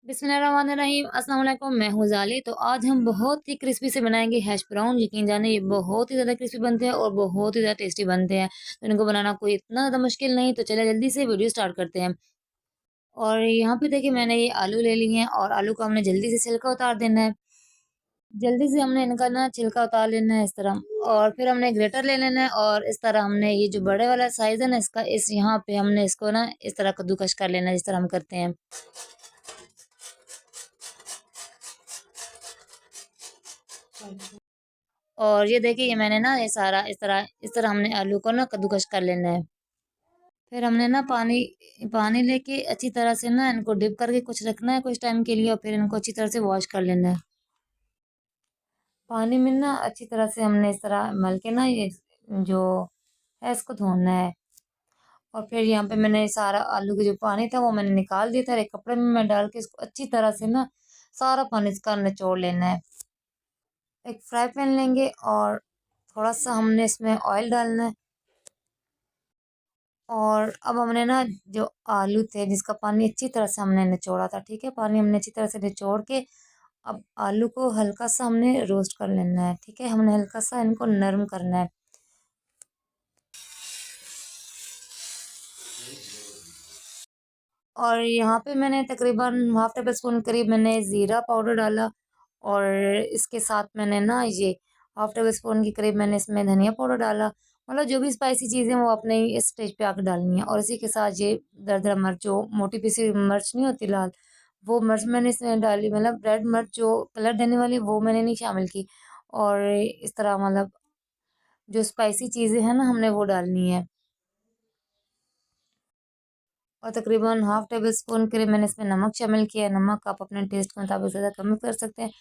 बिस्मिल्लाहिर्रहमानिर्रहीम अस्सलाम वालेकुम। मैं हूँ ज़ाली। तो आज हम बहुत ही क्रिस्पी से बनाएंगे हैश ब्राउन। यकीन जाने ये बहुत ही ज़्यादा क्रिस्पी बनते हैं और बहुत ही ज़्यादा टेस्टी बनते हैं। तो इनको बनाना कोई इतना ज़्यादा मुश्किल नहीं। तो चलिए जल्दी से वीडियो स्टार्ट करते हैं। और यहाँ पे देखिए मैंने ये आलू ले लिए हैं और आलू को हमने जल्दी से छिलका उतार देना है। जल्दी से हमने इनका ना छिलका उतार लेना है इस तरह। और फिर हमने ग्रेटर ले लेना है और इस तरह हमने ये जो बड़े वाला साइज़ है ना इसका, इस यहाँ पे हमने इसको ना इस तरह कद्दूकस कर लेना है जिस तरह हम करते हैं। और ये देखिए ये मैंने ना ये सारा इस तरह हमने आलू को ना कद्दूकस कर लेना है। फिर हमने ना पानी पानी लेके अच्छी तरह से ना इनको डिप करके कुछ रखना है कुछ टाइम के लिए और फिर इनको अच्छी तरह से वॉश कर लेना है। पानी में ना अच्छी तरह से हमने इस तरह मल के ना ये जो है इसको धोना है। और फिर यहाँ पे मैंने सारा आलू का जो पानी था वो मैंने निकाल दिया था और एक कपड़े में मैं डाल के इसको अच्छी तरह से ना सारा पानी इसका निचोड़ लेना है। एक फ्राई पैन लेंगे और थोड़ा सा हमने इसमें ऑयल डालना है। और अब हमने ना जो आलू थे जिसका पानी अच्छी तरह से हमने निचोड़ा था, ठीक है, पानी हमने अच्छी तरह से निचोड़ के अब आलू को हल्का सा हमने रोस्ट कर लेना है, ठीक है, हमने हल्का सा इनको नरम करना है। और यहाँ पे मैंने तकरीबन हाफ टेबल स्पून करीब मैंने ज़ीरा पाउडर डाला। और इसके साथ मैंने ना ये हाफ टेबल स्पून की करीब मैंने इसमें धनिया पाउडर डाला। मतलब जो भी स्पाइसी चीज़ें वो अपने ही इस स्टेज पे आकर डालनी है। और इसी के साथ ये दरदरा मिर्च, जो मोटी पीसी मिर्च नहीं होती लाल, वो मिर्च मैंने इसमें डाली। मतलब रेड मिर्च जो कलर देने वाली वो मैंने नहीं शामिल की। और इस तरह मतलब जो स्पाइसी चीज़ें हैं ना हमने वो डालनी है। और तकरीबन हाफ टेबल स्पून करीब मैंने इसमें नमक शामिल किया है। नमक आप अपने टेस्ट के मुताबिक ज़्यादा कम कर सकते हैं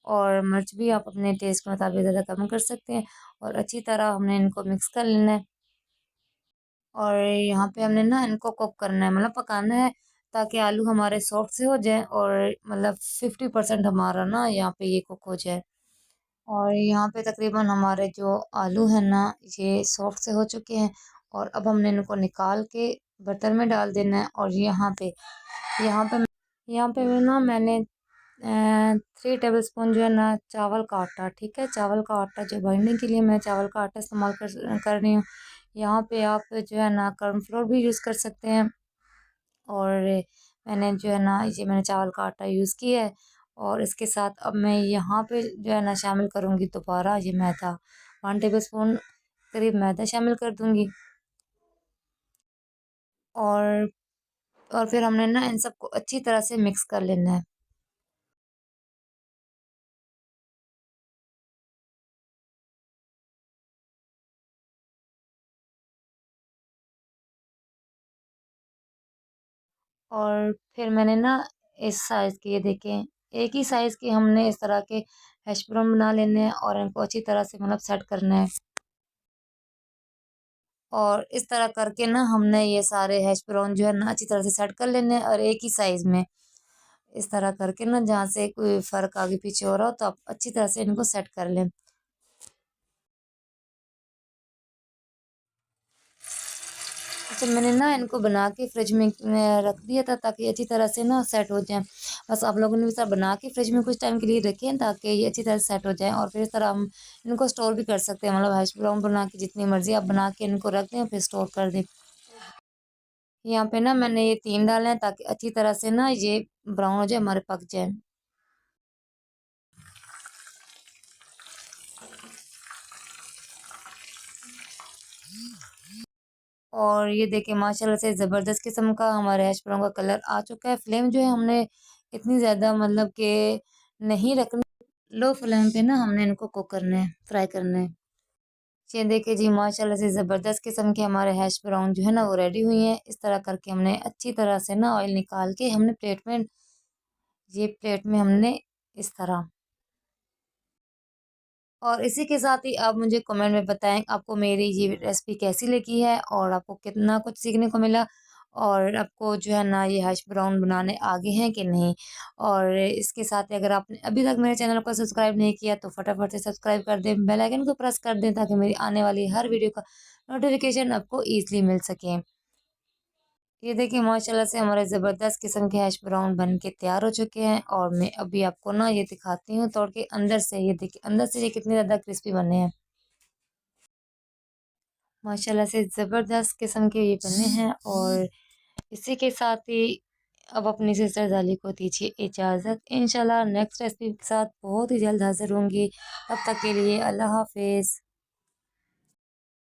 और मिर्च भी आप अपने टेस्ट के मुताबिक ज़्यादा कम कर सकते हैं। और अच्छी तरह हमने इनको मिक्स कर लेना है। और यहाँ पे हमने ना इनको कुक करना है, मतलब पकाना है, ताकि आलू हमारे सॉफ्ट से हो जाए और मतलब 50% हमारा ना यहाँ पे ये कुक हो जाए। और यहाँ पे तकरीबन हमारे जो आलू हैं ना ये सॉफ्ट से हो चुके हैं। और अब हमने इनको निकाल के बर्तन में डाल देना है। और यहाँ पे यहाँ पे ना मैंने 3 टेबल स्पून जो है ना चावल का आटा, ठीक है, चावल का आटा जो भरने के लिए मैं चावल का आटा इस्तेमाल कर रही हूँ। यहाँ पे आप जो है ना कॉर्नफ्लोर भी यूज़ कर सकते हैं। और मैंने जो है ना ये मैंने चावल का आटा यूज़ किया है। और इसके साथ अब मैं यहाँ पे जो है ना शामिल करूँगी दोबारा ये मैदा, 1 टेबल स्पून करीब मैदा शामिल कर दूँगी। और और फिर हमने ना इन सबको अच्छी तरह से मिक्स कर लेना है। और फिर मैंने ना इस साइज़ के, ये देखें, एक ही साइज़ के हमने इस तरह के हैश ब्राउन बना लेने हैं और इनको अच्छी तरह से मतलब सेट करना है। और इस तरह करके ना हमने ये सारे हैश ब्राउन जो है ना अच्छी तरह से सेट कर लेने हैं और एक ही साइज़ में इस तरह करके ना जहाँ से कोई फ़र्क आगे पीछे हो रहा हो तो आप अच्छी तरह से इनको सेट कर लें। अच्छा, मैंने ना इनको बना के फ्रिज में रख दिया था ताकि अच्छी तरह से ना सेट हो जाएँ। बस आप लोगों ने भी सब बना के फ्रिज में कुछ टाइम के लिए रखें ताकि ये अच्छी तरह से सेट हो जाएँ। और फिर इस तरह हम इनको स्टोर भी कर सकते हैं, मतलब हैश ब्राउन बना के जितनी मर्ज़ी आप बना के इनको रख दें फिर स्टोर कर दें। यहाँ पे ना मैंने ये 3 डाले हैं ताकि अच्छी तरह से ना ये ब्राउन हो जाए, हमारे पक जाए। और ये देखिए माशाल्लाह से ज़बरदस्त किस्म का हमारे हैश ब्राउन का कलर आ चुका है। फ्लेम जो है हमने इतनी ज़्यादा मतलब कि नहीं रखनी, लो फ्लेम पे ना हमने इनको कुक करना है, फ्राई करना है। ये देखिए जी माशाल्लाह से ज़बरदस्त किस्म के हमारे हैश ब्राउन जो है ना वो रेडी हुई हैं। इस तरह करके हमने अच्छी तरह से ना ऑयल निकाल के हमने प्लेट में, ये प्लेट में हमने इस तरह। और इसी के साथ ही आप मुझे कमेंट में बताएं आपको मेरी ये रेसिपी कैसी लगी है और आपको कितना कुछ सीखने को मिला। और आपको जो है ना ये हैश ब्राउन बनाने आगे हैं कि नहीं। और इसके साथ ही अगर आपने अभी तक मेरे चैनल को सब्सक्राइब नहीं किया तो फटाफट से सब्सक्राइब कर दें, बेल आइकन को प्रेस कर दें ताकि मेरी आने वाली हर वीडियो का नोटिफिकेशन आपको ईजिली मिल सके। ये देखिए माशाल्लाह से हमारे ज़बरदस्त किस्म के हैश ब्राउन बन के तैयार हो चुके हैं और मैं अभी आपको ना ये दिखाती हूँ तोड़ के अंदर से। ये देखिए अंदर से ये कितने ज़्यादा क्रिस्पी बने हैं। माशाल्लाह से ज़बरदस्त किस्म के ये बने हैं और इसी के साथ ही अब अपनी सिस्टर जाली को दीजिए इजाज़त। इंशाल्लाह नेक्स्ट रेसिपी के साथ बहुत ही जल्द हाज़िर होंगी। तब तक के लिए अल्लाह हाफ़िज़।